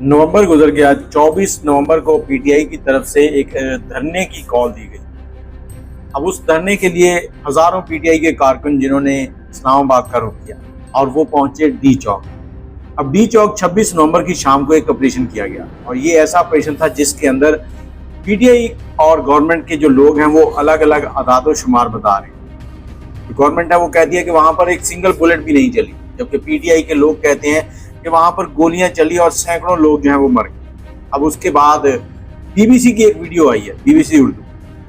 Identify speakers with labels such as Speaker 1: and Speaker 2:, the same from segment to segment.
Speaker 1: नवंबर गुजर गया। 24 नवंबर को पीटीआई की तरफ से एक धरने की कॉल दी गई। अब उस धरने के लिए हजारों पीटीआई के कारकुन जिन्होंने इस्लामाबाद का रुख किया और वो पहुंचे डी चौक। अब डी चौक 26 नवंबर की शाम को एक ऑपरेशन किया गया और ये ऐसा ऑपरेशन था जिसके अंदर पीटीआई और गवर्नमेंट के जो लोग हैं वो अलग अलग अदाद शुमार बता रहे हैं। गवर्नमेंट है वो कहती है कि वहां पर एक सिंगल बुलेट भी नहीं चली, जबकि पीटीआई के लोग कहते हैं कि वहां पर गोलियां चली और सैकड़ों लोग जो हैं वो मर गए। अब उसके बाद बीबीसी की एक वीडियो आई है, बीबीसी उर्दू,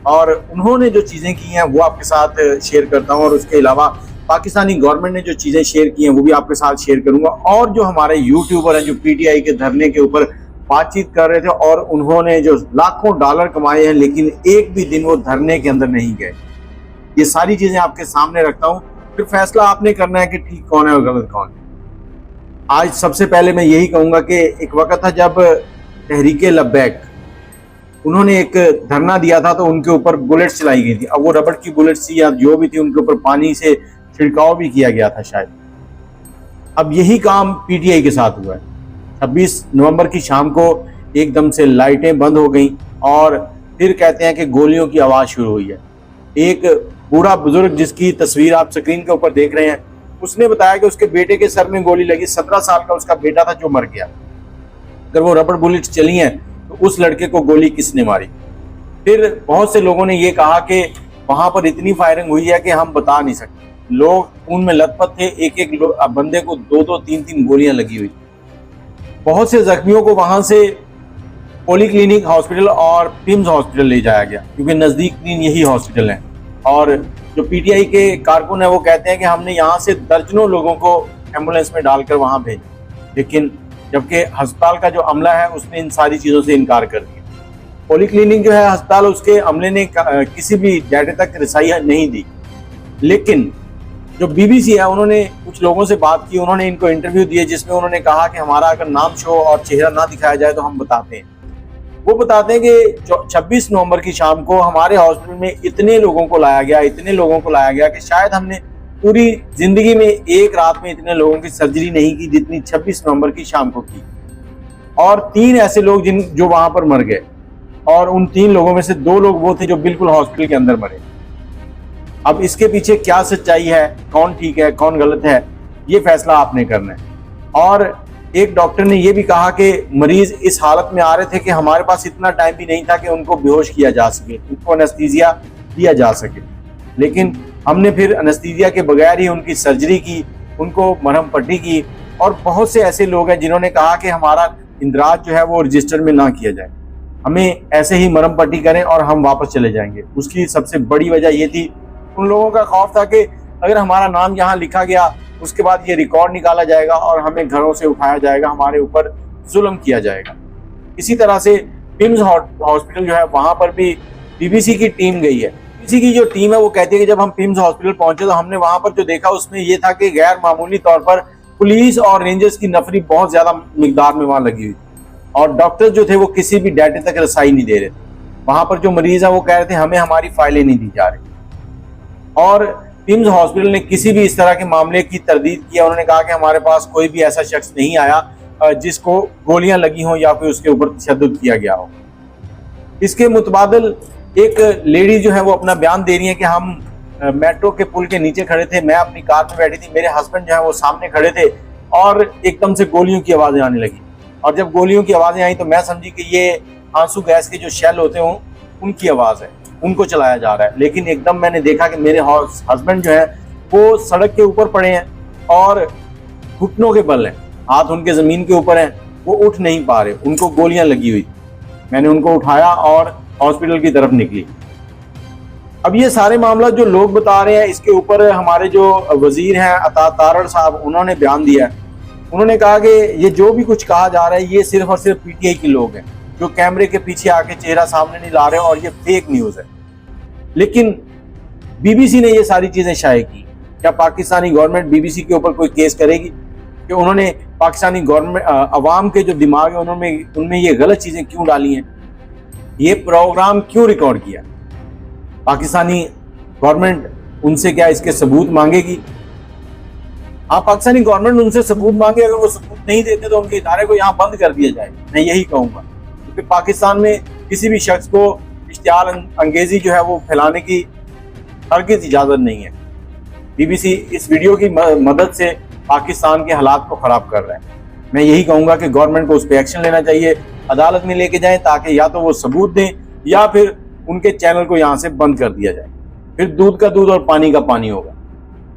Speaker 1: और उन्होंने जो चीजें की हैं वो आपके साथ शेयर करता हूं, और उसके अलावा पाकिस्तानी गवर्नमेंट ने जो चीजें शेयर की हैं वो भी आपके साथ शेयर करूंगा। और जो हमारे यूट्यूबर हैं जो पीटीआई के धरने के ऊपर बातचीत कर रहे थे और उन्होंने जो लाखों डॉलर कमाए हैं लेकिन एक भी दिन वो धरने के अंदर नहीं गए, ये सारी चीजें आपके सामने रखता हूं। फिर फैसला आपने करना है कि ठीक कौन है और गलत कौन है। आज सबसे पहले मैं यही कहूंगा कि एक वक्त था जब तहरीके लब्बैक उन्होंने एक धरना दिया था तो उनके ऊपर बुलेट्स चलाई गई थी। अब वो रबड़ की बुलेट्स थी या जो भी थी, उनके ऊपर पानी से छिड़काव भी किया गया था शायद। अब यही काम पीटीआई के साथ हुआ है। 26 नवंबर की शाम को एकदम से लाइटें बंद हो गई और फिर कहते हैं कि गोलियों की आवाज शुरू हुई है। एक बूढ़ा बुजुर्ग जिसकी तस्वीर आप स्क्रीन के ऊपर देख रहे हैं, उसने बताया कि उसके बेटे के सर में गोली लगी। 17 साल का उसका बेटा था जो मर गया। अगर वो रबड़ बुलेट्स चली हैं तो उस लड़के को गोली किसने मारी? फिर बहुत से लोगों ने ये कहा कि वहां पर इतनी फायरिंग हुई है कि हम बता नहीं सकते। लोग खून में लथपथ थे, एक एक बंदे को 2-2, 3-3 गोलियां लगी हुई। बहुत से जख्मियों को वहां से पॉलीक्लिनिक हॉस्पिटल और पिम्स हॉस्पिटल ले जाया गया क्योंकि नजदीक 3 यही हॉस्पिटल हैं। और जो पीटीआई के कारकुन है वो कहते हैं कि हमने यहाँ से दर्जनों लोगों को एम्बुलेंस में डालकर वहां भेजा, लेकिन जबकि अस्पताल का जो अमला है उसने इन सारी चीजों से इनकार कर दिया। पॉलीक्लिनिक जो है अस्पताल, उसके अमले ने किसी भी डाटे तक रसाई नहीं दी। लेकिन जो बीबीसी है उन्होंने कुछ लोगों से बात की, उन्होंने इनको इंटरव्यू दिए जिसमें उन्होंने कहा कि हमारा अगर नाम शो और चेहरा ना दिखाया जाए तो हम बताते हैं। वो बताते हैं कि 26 नवंबर की शाम को हमारे हॉस्पिटल में इतने लोगों को लाया गया कि शायद हमने पूरी जिंदगी में एक रात में इतने लोगों की सर्जरी नहीं की जितनी 26 नवंबर की शाम को की। और 3 ऐसे लोग जो वहां पर मर गए, और उन 3 लोगों में से 2 लोग वो थे जो बिल्कुल हॉस्पिटल के अंदर मरे। अब इसके पीछे क्या सच्चाई है, कौन ठीक है कौन गलत है, ये फैसला आपने करना है। और एक डॉक्टर ने यह भी कहा कि मरीज इस हालत में आ रहे थे कि हमारे पास इतना टाइम भी नहीं था कि उनको बेहोश किया जा सके, उनको एनेस्थीसिया दिया जा सके, लेकिन हमने फिर एनेस्थीसिया के बगैर ही उनकी सर्जरी की, उनको मरहम पट्टी की। और बहुत से ऐसे लोग हैं जिन्होंने कहा कि हमारा इंदराज जो है वो रजिस्टर में ना किया जाए, हमें ऐसे ही मरहम पट्टी करें और हम वापस चले जाएंगे। उसकी सबसे बड़ी वजह ये थी, उन लोगों का खौफ था कि अगर हमारा नाम यहाँ लिखा गया उसके बाद ये रिकॉर्ड निकाला जाएगा और हमें घरों से उठाया जाएगा, हमारे ऊपर जुल्म किया जाएगा। इसी तरह से पिम्स हॉस्पिटल जो है वहां पर भी बीबीसी की टीम गई है। बीबीसी की जो टीम है वो कहती है कि जब हम पिम्स हॉस्पिटल पहुंचे तो हमने वहां पर जो देखा उसमें ये था कि गैर मामूली तौर पर पुलिस और रेंजर्स की नफरी बहुत ज्यादा मिकदार में वहां लगी हुई थी और डॉक्टर जो थे वो किसी भी डाटे तक रसाई नहीं दे रहे थे। वहां पर जो मरीज है वो कह रहे थे हमें हमारी फाइलें नहीं दी जा रही। और पिम्स हॉस्पिटल ने किसी भी इस तरह के मामले की तरदीद किया। उन्होंने कहा कि हमारे पास कोई भी ऐसा शख्स नहीं आया जिसको गोलियां लगी हों या फिर उसके ऊपर तशद्दुद किया गया हो। इसके मुतबादिल एक लेडी जो है वो अपना बयान दे रही है कि हम मेट्रो के पुल के नीचे खड़े थे, मैं अपनी कार में बैठी थी, मेरे हस्बैंड जो है वो सामने खड़े थे और एकदम से गोलियों की आवाजें आने लगी। और जब गोलियों की आवाजें आई तो मैं समझी कि ये आंसू गैस के जो शेल होते हों उनकी आवाज है, उनको चलाया जा रहा है। लेकिन एकदम मैंने देखा कि मेरे हस्बैंड जो है वो सड़क के ऊपर पड़े हैं और घुटनों के बल हैं, हाथ उनके जमीन के ऊपर हैं, वो उठ नहीं पा रहे, उनको गोलियां लगी हुई। मैंने उनको उठाया और हॉस्पिटल की तरफ निकली। अब ये सारे मामला जो लोग बता रहे हैं इसके ऊपर हमारे जो वजीर हैं अता तारड़ साहब, उन्होंने बयान दिया है। उन्होंने कहा कि ये जो भी कुछ कहा जा रहा है ये सिर्फ और सिर्फ पीटीआई के लोग हैं जो कैमरे के पीछे आके चेहरा सामने नहीं ला रहे और ये फेक न्यूज है। लेकिन बीबीसी ने ये सारी चीजें शाये की। क्या पाकिस्तानी गवर्नमेंट बीबीसी के ऊपर कोई केस करेगी कि उन्होंने पाकिस्तानी गवर्नमेंट अवाम के जो दिमाग है उनमें ये गलत चीजें क्यों डाली हैं, ये प्रोग्राम क्यों रिकॉर्ड किया? पाकिस्तानी गवर्नमेंट उनसे क्या इसके सबूत मांगेगी? हाँ, पाकिस्तानी गवर्नमेंट उनसे सबूत मांगे, अगर वो सबूत नहीं देते तो उनके इदारे को यहाँ बंद कर दिया जाए, मैं यही कहूँगा। क्योंकि पाकिस्तान में किसी भी शख्स को इश्तिहार अंगेजी जो है वो फैलाने की हरगिज़ इजाज़त नहीं है। BBC इस वीडियो की मदद से पाकिस्तान के हालात को ख़राब कर रहा है। मैं यही कहूँगा कि गवर्नमेंट को उस पर एक्शन लेना चाहिए, अदालत में लेके जाएं ताकि या तो वो सबूत दें या फिर उनके चैनल को यहाँ से बंद कर दिया जाए। फिर दूध का दूध और पानी का पानी होगा।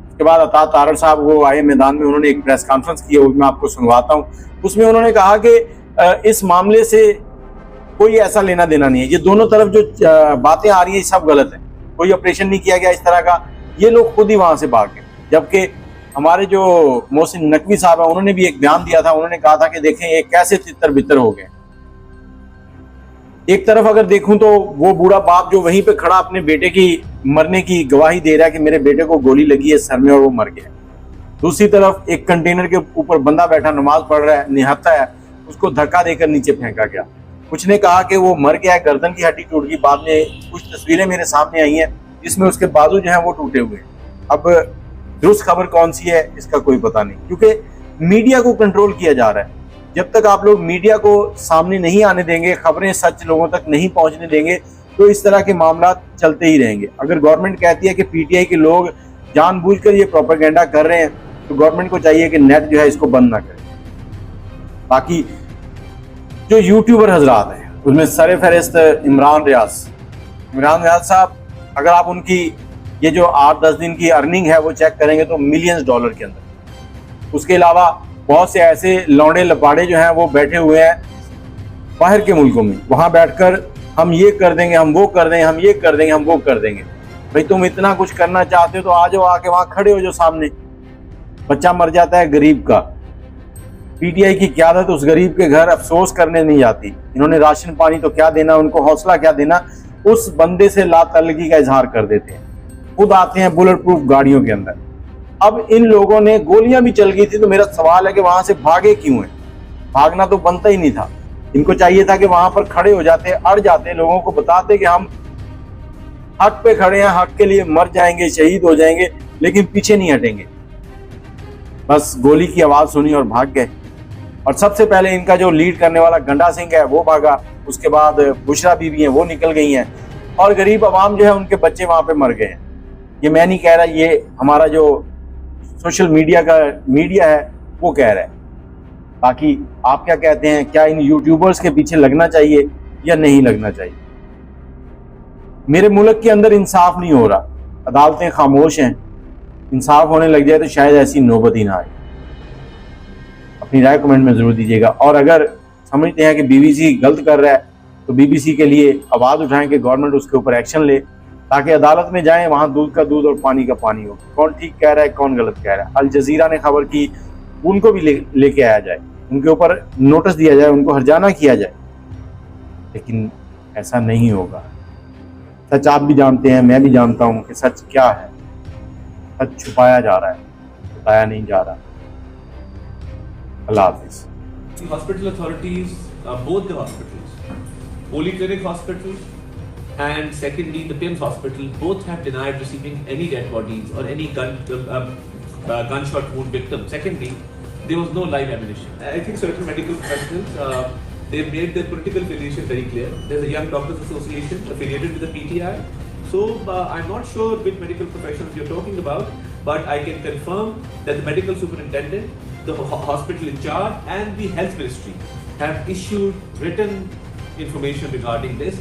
Speaker 1: उसके बाद अता तारड़ साहब वो आए मैदान में, उन्होंने एक प्रेस कॉन्फ्रेंस की, वो मैं आपको सुनवाता हूँ। उसमें उन्होंने कहा कि इस मामले से कोई ऐसा लेना देना नहीं है, ये दोनों तरफ जो बातें आ रही है सब गलत है, कोई ऑपरेशन नहीं किया गया इस तरह का, ये लोग खुद ही वहां से भाग गए। जबकि हमारे जो मोहसिन नकवी साहब है उन्होंने भी एक बयान दिया था, उन्होंने कहा था कि देखें ये कैसे तितर बितर हो गए। एक तरफ अगर देखूं तो वो बूढ़ा बाप जो वहीं पे खड़ा अपने बेटे की मरने की गवाही दे रहा है कि मेरे बेटे को गोली लगी है सर में और वो मर गया। दूसरी तरफ एक कंटेनर के ऊपर बंदा बैठा नमाज पढ़ रहा है, निहत्ता है, उसको धक्का देकर नीचे फेंका गया। कुछ ने कहा कि वो मर गया है, गर्दन की हड्डी टूट गई। बाद में कुछ तस्वीरें मेरे सामने आई हैं जिसमें उसके बाजू जो है वो टूटे हुए हैं। अब दुरुस्त खबर कौन सी है इसका कोई पता नहीं, क्योंकि मीडिया को कंट्रोल किया जा रहा है। जब तक आप लोग मीडिया को सामने नहीं आने देंगे, खबरें सच लोगों तक नहीं पहुंचने देंगे, तो इस तरह के मामला चलते ही रहेंगे। अगर गवर्नमेंट कहती है कि PTI के लोग जानबूझकर ये प्रोपेगेंडा कर रहे हैं, तो गवर्नमेंट को चाहिए कि नेट जो है इसको बंद ना करे। बाकी जो यूट्यूबर हजरात हैं उसमें सर फहरिस्त इमरान रियाज साहब, अगर आप उनकी ये जो 8-10 दिन की अर्निंग है वो चेक करेंगे तो मिलियंस डॉलर के अंदर। उसके अलावा बहुत से ऐसे लौंडे लपाड़े जो हैं वो बैठे हुए हैं बाहर के मुल्कों में, वहां बैठकर हम ये कर देंगे, हम वो कर देंगे, हम ये कर देंगे, हम वो कर देंगे। भाई तुम इतना कुछ करना चाहते हो तो आ जाओ, आके वहां खड़े हो जो सामने। बच्चा मर जाता है गरीब का, PTI की क़यादत उस गरीब के घर अफसोस करने नहीं जाती। इन्होंने राशन पानी तो क्या देना, उनको हौसला क्या देना, उस बंदे से लातल्लगी का इजहार कर देते हैं। खुद आते हैं बुलेट प्रूफ गाड़ियों के अंदर। अब इन लोगों ने, गोलियां भी चल गई थी, तो मेरा सवाल है कि वहां से भागे क्यों है? भागना तो बनता ही नहीं था। इनको चाहिए था कि वहां पर खड़े हो जाते, अड़ जाते, लोगों को बताते कि हम हक पे खड़े हैं, हक के लिए मर जाएंगे, शहीद हो जाएंगे, लेकिन पीछे नहीं हटेंगे। बस गोली की आवाज सुनी और भाग गए। और सबसे पहले इनका जो लीड करने वाला गंडा सिंह है वो भागा, उसके बाद बुशरा बीबी हैं वो निकल गई हैं, और गरीब आवाम जो है उनके बच्चे वहां पे मर गए हैं। ये मैं नहीं कह रहा, ये हमारा जो सोशल मीडिया है वो कह रहा है। बाकी आप क्या कहते हैं, क्या इन यूट्यूबर्स के पीछे लगना चाहिए या नहीं लगना चाहिए? मेरे मुल्क के अंदर इंसाफ नहीं हो रहा, अदालतें खामोश हैं। इंसाफ होने लग जाए तो शायद ऐसी नौबत ही ना आए। अपनी राय कमेंट में जरूर दीजिएगा। और अगर समझते हैं कि BBC गलत कर रहा है तो BBC के लिए आवाज उठाएं कि गवर्नमेंट उसके ऊपर एक्शन ले, ताकि अदालत में जाएं, वहां दूध का दूध और पानी का पानी हो। कौन ठीक कह रहा है, कौन गलत कह रहा है। अल जजीरा ने खबर की, उनको भी लेके आया जाए, उनके ऊपर नोटिस दिया जाए, उनको हर्जाना किया जाए। लेकिन ऐसा नहीं होगा। सच आप भी जानते हैं, मैं भी जानता हूं कि सच क्या है। सच छुपाया जा रहा है, बताया नहीं जा रहा। अल्लाह हाफिज।
Speaker 2: The hospital authorities, both the hospitals, Polyclinic Hospital and secondly the PIMS Hospital, both have denied receiving any dead bodies or any gunshot wound victims. Secondly, there was no live ammunition. I think certain medical professionals, they've made their political affiliation very clear. There's a Young Doctors Association affiliated with the PTI. So I'm not sure which medical professionals you're talking about, but I can confirm that the medical superintendent, the hospital in charge and the health ministry have issued written information regarding this.